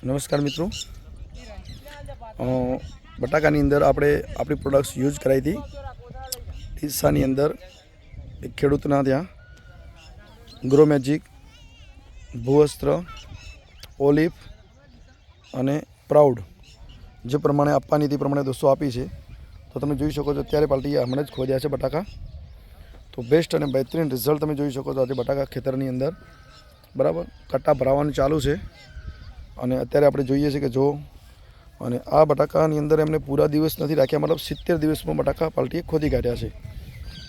નમસ્કાર મિત્રો, બટાકાની અંદર આપણે આપણી પ્રોડક્ટ્સ યુઝ કરાવી હતી ડીસાની અંદર એક ખેડૂતના ત્યાં ગ્રો મેજિક, ભૂવસ્ત્ર, ઓલિવ અને પ્રાઉડ જે પ્રમાણે આપવાની તે પ્રમાણે દોસ્તો આપી છે. તો તમે જોઈ શકો છો અત્યારે પાર્ટીએ હમણાં જ ખોદ્યા છે બટાકા. તો બેસ્ટ અને બહેતરીન રિઝલ્ટ તમે જોઈ શકો છો આજે બટાકા ખેતરની અંદર. બરાબર, કટ્ટા ભરાવાનું ચાલુ છે અને અત્યારે આપણે જોઈએ છીએ કે જો અને આ બટાકાની અંદર એમને પૂરા દિવસ નથી રાખ્યા, મતલબ 70 દિવસમાં બટાકા પાર્ટીએ ખોદી કાઢ્યા છે.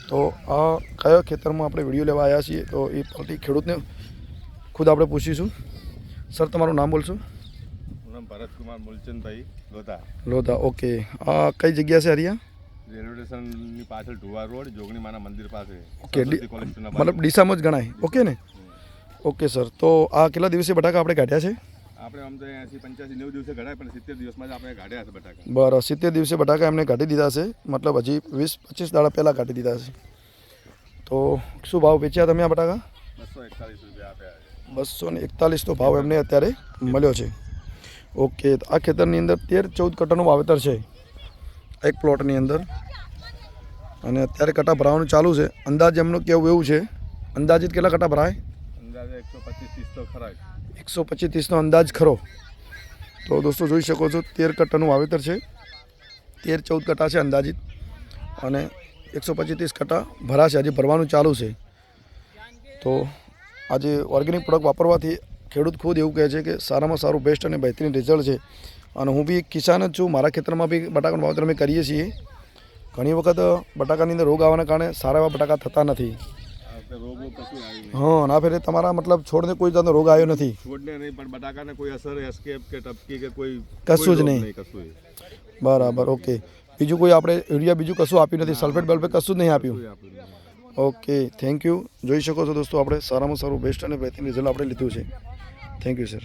તો આ કયા ખેતરમાં આપણે વિડીયો લેવા આવ્યા છીએ તો એ પાર્ટી ખેડૂતને ખુદ આપણે પૂછીશું. સર, તમારું નામ બોલશું? ભરતકુમાર મૂલચંદભાઈ લોધા. ઓકે, આ કઈ જગ્યા છે હરિયા? રેલવે સ્ટેશનની પાછળ ઢુવા રોડ, જોગણીમાના મંદિર પાસે. ઓકે, મતલબ ડીસામાં જ ગણાય. ઓકે ને? ઓકે સર, તો આ કેટલા દિવસે બટાકા આપણે કાઢ્યા છે? આપણે આમ તો 85 90 દિવસે ઘડાય, પણ 70 દિવસમાં જ આપણે કાઢ્યા છે બટાકા. બરાબર, 70 દિવસે બટાકા એમને કાઢી દીધા છે, મતલબ હજી 20-25 દાડા પહેલાં કાઢી દીધા છે. તો શું ભાવ વેચ્યા તમે આ બટાકા? 241 રૂપિયા આપ્યા છે. 241 તો ભાવ એમને અત્યારે મળ્યો છે. ઓકે, આ ખેતરની અંદર 13-14 કટ્ટાનું વાવેતર છે એક પ્લોટની અંદર અને અત્યારે કટ્ટા ભરાવાનું ચાલુ છે. અંદાજ એમનું કેવું એવું છે, અંદાજિત કેટલા કટ્ટા ભરાય? અંદાજે 125-30 તો ખરા. 125-30નો અંદાજ ખરો. તો દોસ્તો જોઈ શકો છો 13 કટ્ટાનું વાવેતર છે, 13-14 કટ્ટા છે અંદાજિત અને 125-30 કટ્ટા ભરાશે, હજી ભરવાનું ચાલુ છે. તો આજે ઓર્ગેનિક પ્રોડક્ટ વાપરવાથી ખેડૂત ખુદ એવું કહે છે કે સારામાં સારું બેસ્ટ અને બહેતરીન રિઝલ્ટ છે. અને હું બી એક કિસાન જ છું, મારા ખેતરમાં બી બટાકાનું વાવેતર અમે કરીએ છીએ. ઘણી વખત બટાકાની અંદર રોગ આવવાના કારણે સારા એવા બટાકા થતા નથી. હા, ના ફેરે તમારા મતલબ છોડને કોઈ જાતનો રોગ આવ્યો નથી? છોડને નહીં, પણ બટાકાને કોઈ અસર એસ્કેપ કે ટપકી કે કોઈ કશું જ નહીં. બરાબર, ઓકે. બીજું કોઈ આપણે યુરિયા બીજું કશું આપ્યું નથી, સલ્ફેટ બલ્ફેટ કશું જ નહીં આપ્યું? Okay, thank you. જોઈ શકો છો દોસ્તો આપણે સારામાં સારું બેસ્ટ અને બહેતરીન રિઝલ્ટ આપણે લીધું છે. Thank you sir.